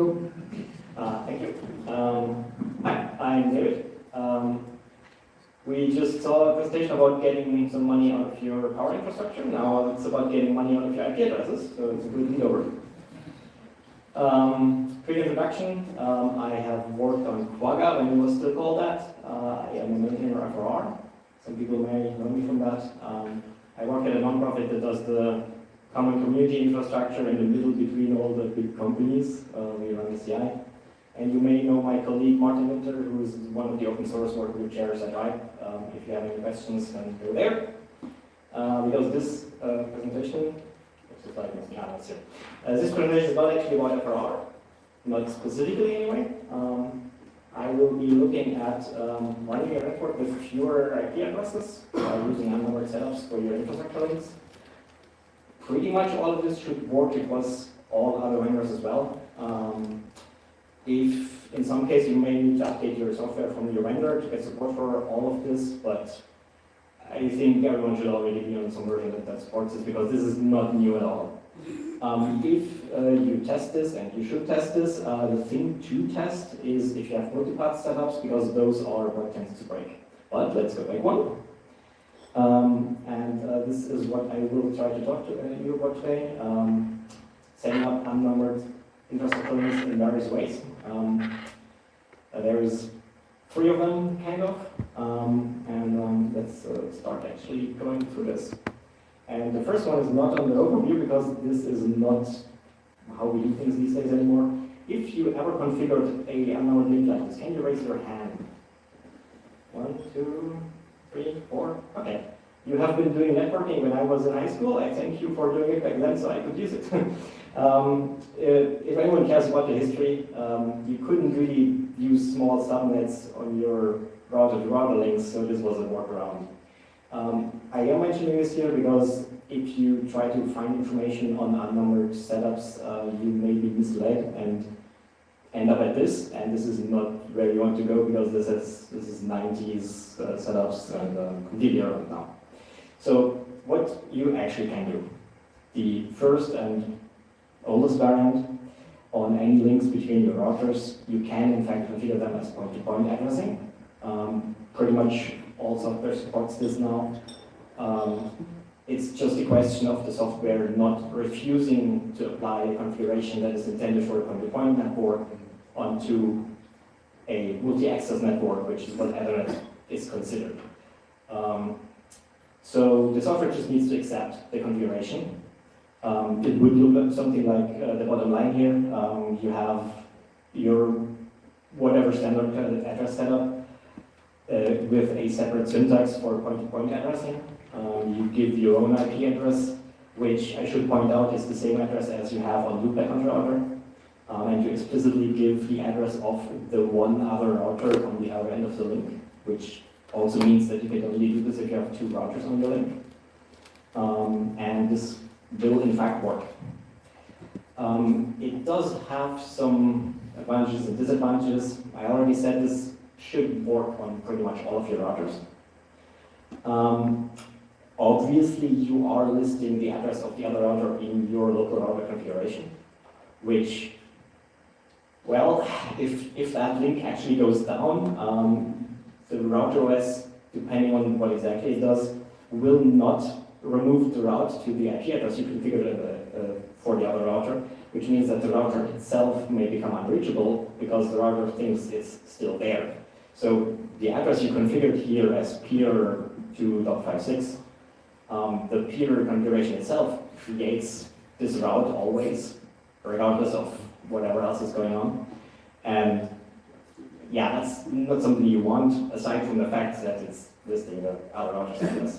Cool. Thank you. Hi, I'm David. We just saw a presentation about getting some money out of your power infrastructure. Now it's about getting money out of your IP addresses, so it's a good lead over. Quick introduction. I have worked on Quagga when it was still called that. I am a maintainer of FRR. Some people may know me from that. I work at a nonprofit that does the common community infrastructure in the middle between all the big companies. We run the CI. And you may know my colleague Martin Winter, who is one of the open source work group chairs at RIPE. If you have any questions, then go there. Because this presentation, this presentation is not actually about FRR, not specifically anyway. I will be looking at running a network with fewer IP addresses using unnumbered setups for your infrastructure links. Pretty much all of this should work across all other vendors as well. If in some case you may need to update your software from your vendor to get support for all of this, but I think everyone should already be on some version that supports this because this is not new at all. If you test this, and you should test this, the thing to test is if you have multipath setups, because those are what tends to break. But let's go back one. This is what I will try to talk to you about today. Setting up unnumbered infrastructure links in various ways. There's 3 of them, kind of. Let's start actually going through this. And the first one is not on the overview because this is not how we do things these days anymore. If you ever configured a unknown link like this, can you raise your hand? 1, 2, 3, 4. Okay. You have been doing networking when I was in high school. I thank you for doing it back then so I could use it. If anyone cares about the history, you couldn't really use small subnets on your router-to-router links, so this was a workaround. I am mentioning this here because if you try to find information on unnumbered setups, you may be misled and end up at this, and this is not where you want to go because this is 90s setups and completely around now. So what you actually can do, the first and oldest variant on any links between your routers, you can in fact configure them as point-to-point addressing. Pretty much all software supports this now. It's just a question of the software not refusing to apply a configuration that is intended for a point-to-point network onto a multi-access network, which is what Ethernet is considered. So the software just needs to accept the configuration. It would look like something like the bottom line here. You have your whatever standard address setup with a separate syntax for point-to-point addressing. You give your own IP address, which I should point out is the same address as you have on loopback on the router. And you explicitly give the address of the one other router on the other end of the link, which also means that you can only do this if you have 2 routers on your link. And this will in fact work. It does have some advantages and disadvantages. I already said this should work on pretty much all of your routers. Obviously, you are listing the address of the other router in your local router configuration, which, well, if that link actually goes down, the router OS, depending on what exactly it does, will not remove the route to the IP address you configured for the other router, which means that the router itself may become unreachable because the router thinks it's still there. So the address you configured here as peer to .56, the peer configuration itself creates this route always, regardless of whatever else is going on. And yeah, that's not something you want, aside from the fact that it's listing the other router's address.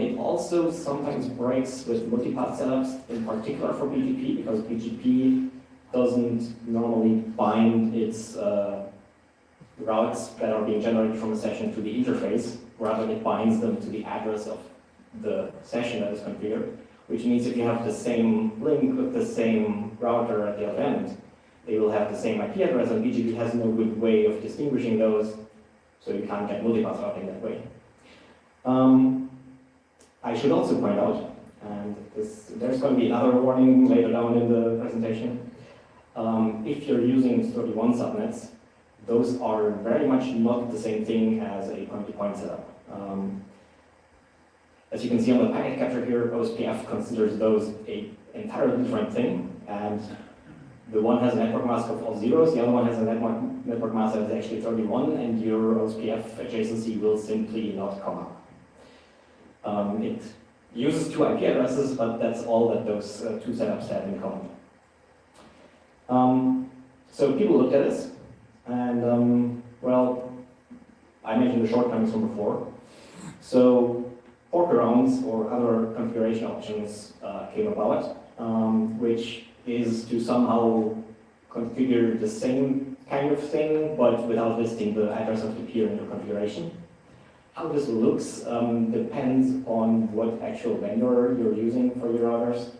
It also sometimes breaks with multipath setups, in particular for BGP, because BGP doesn't normally bind its routes that are being generated from a session to the interface. Rather, it binds them to the address of the session that is configured, which means if you have the same link with the same router at the other end, they will have the same IP address, and BGP has no good way of distinguishing those, so you can't get multipath routing that way. I should also point out, and there's going to be another warning later down in the presentation, If you're using 31 subnets, those are very much not the same thing as a point-to-point setup. As you can see on the packet capture here, OSPF considers those an entirely different thing, and the one has a network mask of all zeros, the other one has a network mask that is actually 31, and your OSPF adjacency will simply not come up. It uses 2 IP addresses, but that's all that those 2 setups have in common. So people looked at this, and well, I mentioned the shortcomings from before. So workarounds or other configuration options came about, which is to somehow configure the same kind of thing, but without listing the address of the peer in your configuration. How this looks depends on what actual vendor you're using for your routers.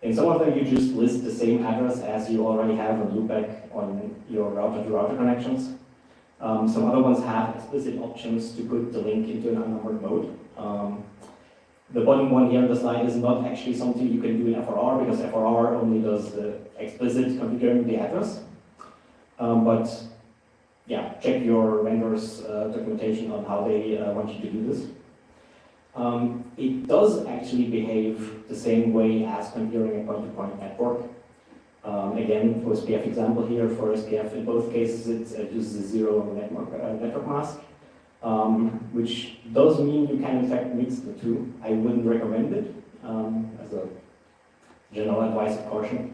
In some of them, you just list the same address as you already have on loopback on your router-to-router connections. Some other ones have explicit options to put the link into an unnumbered mode. The bottom one here on the slide is not actually something you can do in FRR, because FRR only does the explicit configuring the address. But yeah, check your vendor's documentation on how they want you to do this. It does actually behave the same way as configuring a point-to-point network. Again, for SPF example here, for SPF in both cases it uses a 0 network mask, which does mean you can in fact mix the two. I wouldn't recommend it as a general advice of caution,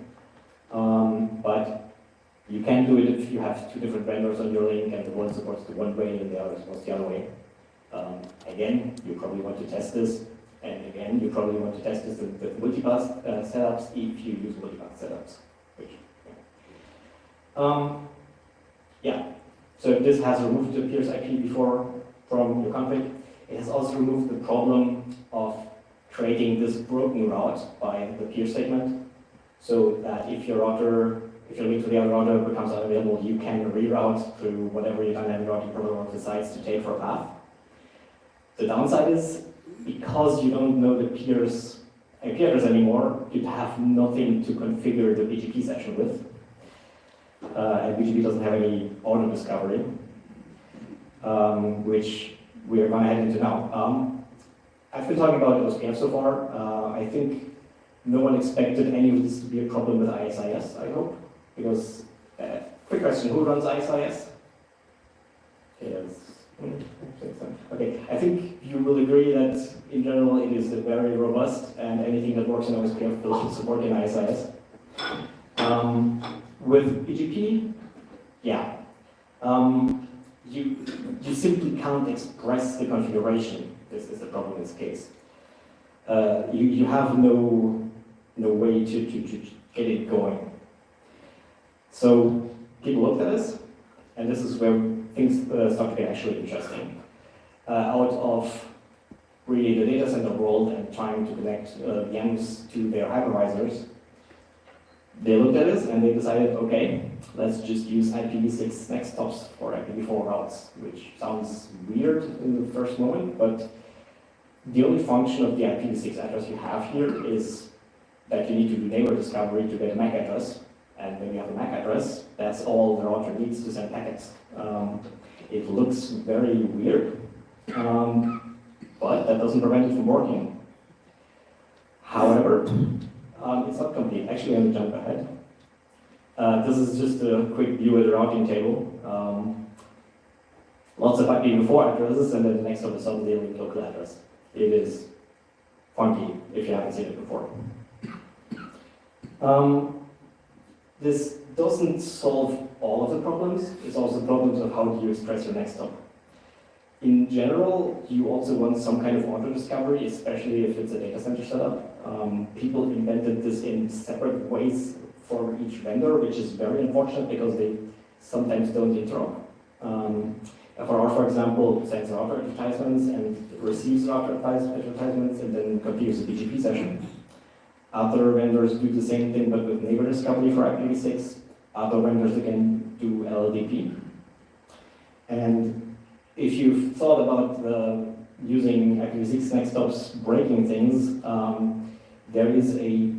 but you can do it if you have 2 different vendors on your link and the one supports the one way and the other supports the other way. Again, you probably want to test this, and again, you probably want to test this with multipath setups if you use multipath setups. Yeah, so this has removed the peer's IP before from your config. It has also removed the problem of creating this broken route by the peer segment, so that if your link to the other router becomes unavailable, you can reroute through whatever your dynamic routing protocol decides to take for a path. The downside is, because you don't know the peer's IP address anymore, you have nothing to configure the BGP session with. And BGP doesn't have any auto discovery, which we are going to head into now. I've been talking about OSPF so far. I think no one expected any of this to be a problem with ISIS, I hope. Because, quick question, who runs ISIS? Yes. Okay, I think you will agree that in general it is very robust, and anything that works in OSPF will support in ISIS. With BGP, yeah, you simply can't express the configuration. This is the problem in this case. You have no way to get it going. So people looked at this, and this is where things start to get actually interesting. Out of really the data center world and trying to connect VMs to their hypervisors, they looked at this and they decided, okay, let's just use IPv6 next stops for IPv4 routes, which sounds weird in the first moment, but the only function of the IPv6 address you have here is that you need to do neighbor discovery to get a MAC address. And when you have a MAC address, that's all the router needs to send packets. It looks very weird, but that doesn't prevent it from working. However, it's not complete. Actually, I'm going to jump ahead. This is just a quick view of the routing table. Lots of IPv4 addresses, and then the next one is suddenly a local address. It is funky if you haven't seen it before. This doesn't solve all of the problems. It's also problems of how do you express your next stop. In general, you also want some kind of auto discovery, especially if it's a data center setup. People invented this in separate ways for each vendor, which is very unfortunate because they sometimes don't interop. FRR, for example, sends router advertisements and receives router advertisements and then configures the BGP session. Other vendors do the same thing, but with neighbor discovery for IPv6. Other vendors again do LLDP. And if you've thought about using IPv6 next stops breaking things, there is a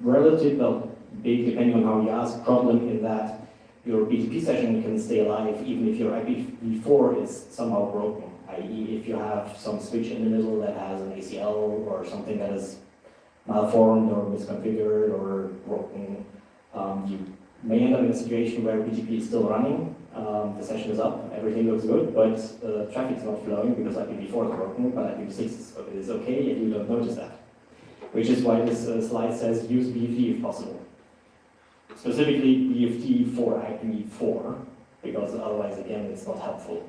relative, well, big, depending on how you ask, problem in that your BGP session can stay alive even if your IPv4 is somehow broken, i.e. if you have some switch in the middle that has an ACL or something that is malformed or misconfigured or broken, you may end up in a situation where BGP is still running, the session is up, everything looks good, but traffic is not flowing because IPv4 is broken, but IPv6 is okay, and you don't notice that. Which is why this slide says use BFT if possible. Specifically BFT for IPv4, because otherwise, again, it's not helpful.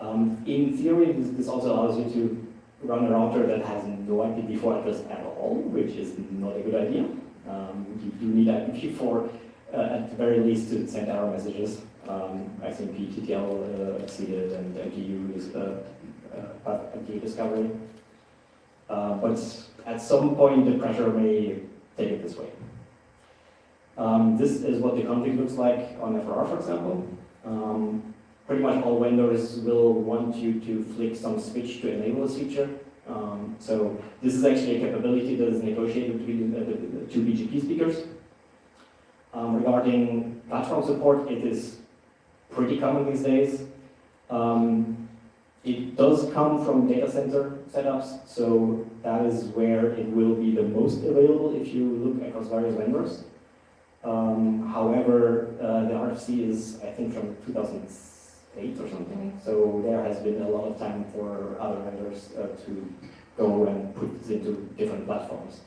In theory, this also allows you to run a router that has no IPv4 address at all, which is not a good idea. You do need IPv4 at the very least to send error messages. XMP, TTL exceeded, and MTU is MTU discovery. But at some point, the pressure may take it this way. This is what the config looks like on FRR, for example. Pretty much all vendors will want you to flick some switch to enable this feature. So this is actually a capability that is negotiated between the two BGP speakers. Regarding platform support, it is pretty common these days. It does come from data center setups, so that is where it will be the most available if you look across various vendors. However, the RFC is, I think, from 2008 or something, so there has been a lot of time for other vendors to go and put this into different platforms.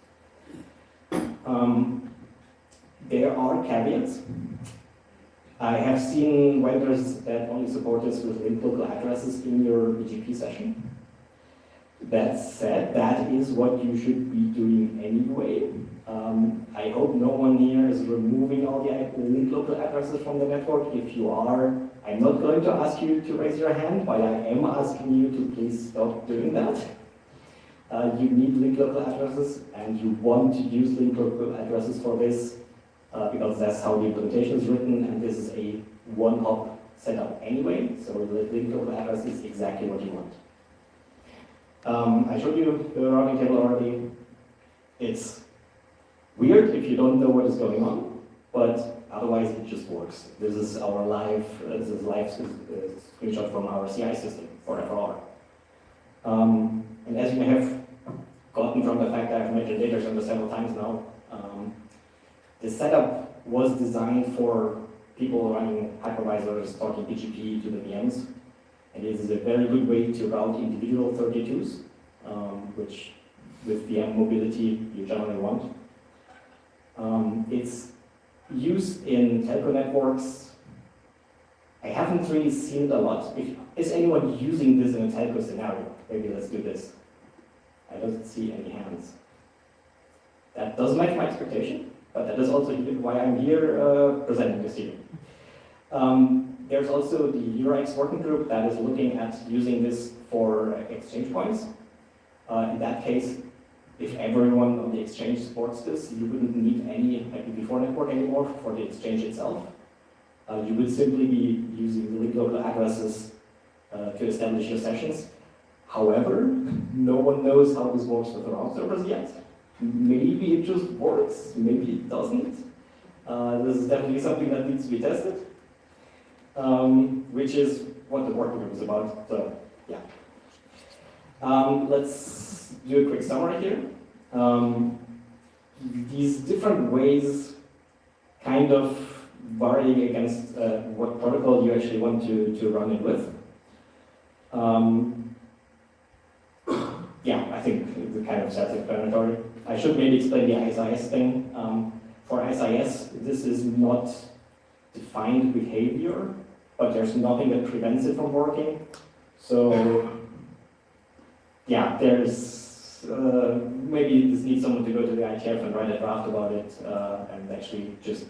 There are caveats. I have seen vendors that only support this with linked local addresses in your BGP session. That said, that is what you should be doing anyway. I hope no one here is removing all the linked local addresses from the network. If you are, I'm not going to ask you to raise your hand, but I am asking you to please stop doing that. You need linked local addresses, and you want to use linked local addresses for this, because that's how the implementation is written, and this is a one-hop setup anyway, so the linked local address is exactly what you want. I showed you the routing table already. It's weird if you don't know what is going on, but otherwise it just works. This is our live screenshot from our CI system for FRR. And as you may have gotten from the fact that I've mentioned data center several times now, the setup was designed for people running hypervisors, talking PGP to the VMs. And it is a very good way to route individual 32s, which with VM mobility you generally want. It's used in telco networks. I haven't really seen it a lot. Is anyone using this in a telco scenario? Maybe let's do this. I don't see any hands. That does match my expectation, but that is also why I'm here presenting this to you. There's also the Eurex working group that is looking at using this for exchange points. In that case, if everyone on the exchange supports this, you wouldn't need any IPv4 network anymore for the exchange itself. You would simply be using the linked local addresses to establish your sessions. However, no one knows how this works with the route servers yet. Maybe it just works, maybe it doesn't. This is definitely something that needs to be tested. Which is what the working group is about. So, yeah. Let's do a quick summary here. These different ways kind of vary against what protocol you actually want to run it with. Yeah, I think it's kind of self-explanatory. I should maybe explain the SIS thing. For SIS, this is not defined behavior, but there's nothing that prevents it from working. So, yeah, there's maybe this needs someone to go to the ITF and write a draft about it and actually just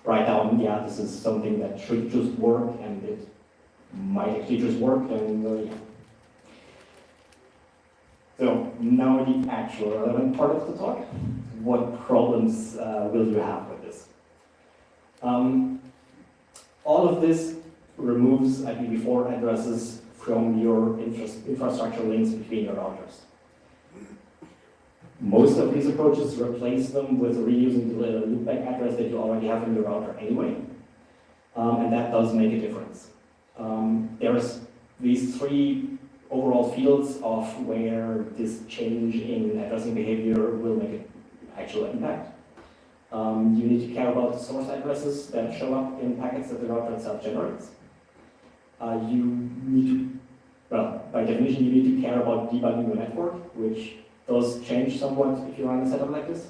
write down, yeah, this is something that should just work, and it might actually just work, and yeah. So now the actual relevant part of the talk. What problems will you have with this? All of this removes IPv4 addresses from your infrastructure links between your routers. Most of these approaches replace them with reusing the loopback address that you already have in your router anyway, and that does make a difference. There's these three overall fields of where this change in addressing behavior will make an actual impact. You need to care about the source addresses that show up in packets that the router itself generates. You need to, well, by definition, you need to care about debugging your network, which does change somewhat if you run a setup like this.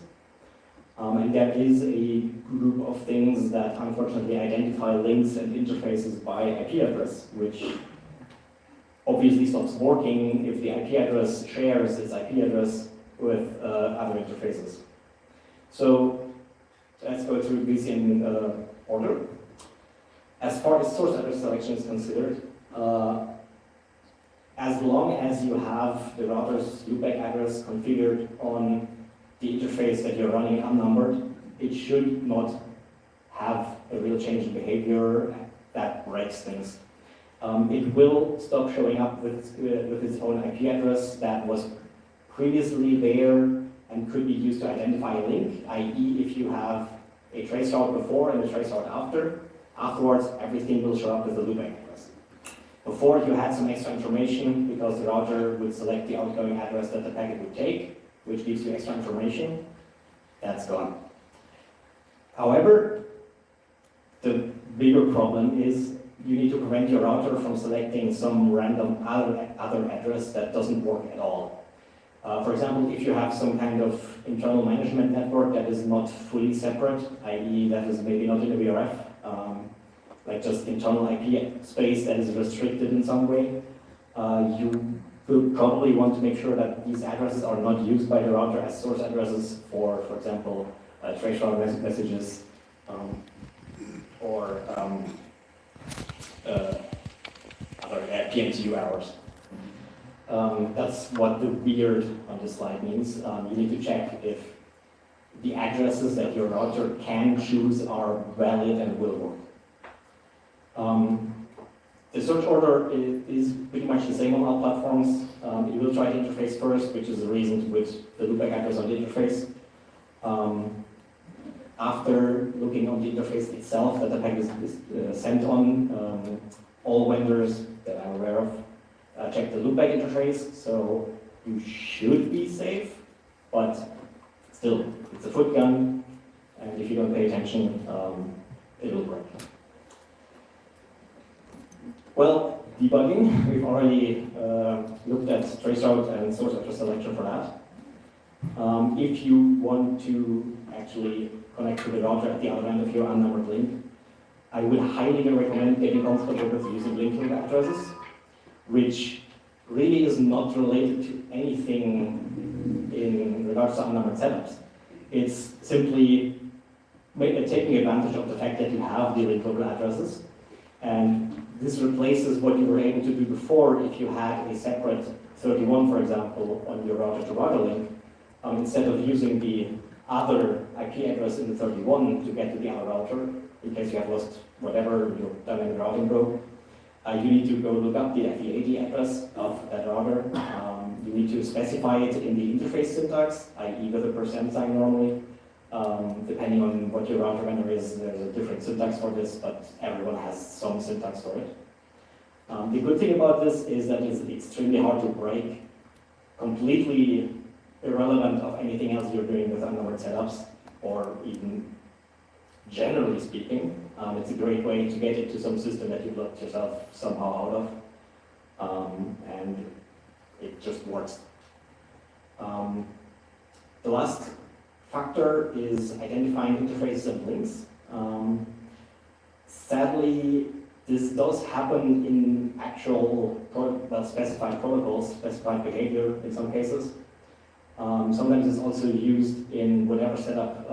And there is a group of things that unfortunately identify links and interfaces by IP address, which obviously stops working if the IP address shares its IP address with other interfaces. So let's go through this in order. As far as source address selection is considered, as long as you have the router's loopback address configured on the interface that you're running unnumbered, it should not have a real change in behavior that breaks things. It will stop showing up with its own IP address that was previously there and could be used to identify a link, i.e. if you have a trace route before and a trace route afterwards everything will show up with the loopback address. Before you had some extra information because the router would select the outgoing address that the packet would take, which gives you extra information. That's gone. However, the bigger problem is you need to prevent your router from selecting some random other address that doesn't work at all. For example, if you have some kind of internal management network that is not fully separate, i.e. that is maybe not in a VRF, like just internal IP space that is restricted in some way, you will probably want to make sure that these addresses are not used by the router as source addresses for example, trace route messages or other PMTU hours. That's what the weird on this slide means. You need to check if the addresses that your router can choose are valid and will work. The search order is pretty much the same on all platforms. You will try the interface first, which is the reason to put the loopback address on the interface. After looking on the interface itself that the packet is sent on, all vendors that I'm aware of check the loopback interface, so you should be safe, but still, it's a foot gun, and if you don't pay attention, it will break. Well, debugging, we've already looked at traceroute and source address selection for that. If you want to actually connect to the router at the other end of your unnumbered link, I would highly recommend getting comfortable with using linking addresses, which really is not related to anything in regards to unnumbered setups. It's simply taking advantage of the fact that you have the link local addresses, and this replaces what you were able to do before if you had a separate 31, for example, on your router-to-router link. Instead of using the other IP address in the 31 to get to the other router, in case you have lost whatever your dynamic routing broke, you need to go look up the FE80 address of that router. You need to specify it in the interface syntax, i.e. with a % sign normally. Depending on what your router vendor is, there's a different syntax for this, but everyone has some syntax for it. The good thing about this is that it's extremely hard to break, completely irrelevant of anything else you're doing with unnumbered setups, or even generally speaking. It's a great way to get into some system that you've locked yourself somehow out of, and it just works. The last factor is identifying interfaces and links. Sadly, this does happen in actual specified protocols, specified behavior in some cases. Sometimes it's also used in whatever setup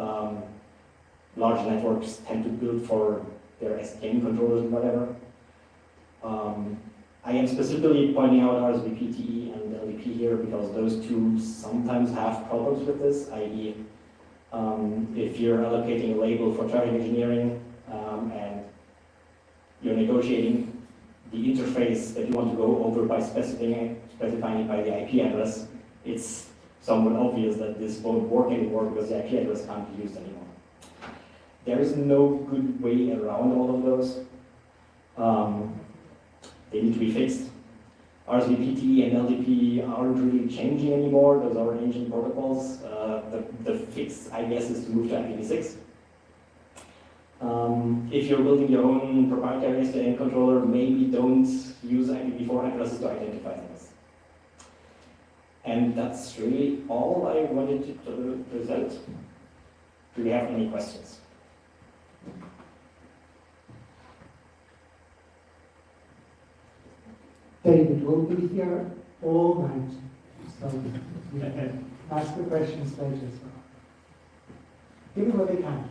large networks tend to build for their SDN controllers and whatever. I am specifically pointing out RSVP-TE and LVP here because those two sometimes have problems with this, i.e. If you're allocating a label for traffic engineering and you're negotiating the interface that you want to go over by specifying it by the IP address, it's somewhat obvious that this won't work anymore because the IP address can't be used anymore. There is no good way around all of those. They need to be fixed. RSVPT and LDP aren't really changing anymore. Those are ancient protocols. The fix, I guess, is to move to IPv6. If you're building your own proprietary SDN controller, maybe don't use IPv4 addresses to identify things. And that's really all I wanted to present. Do you have any questions? David will be here all night, so you can ask the questions later as well. Give it what they can.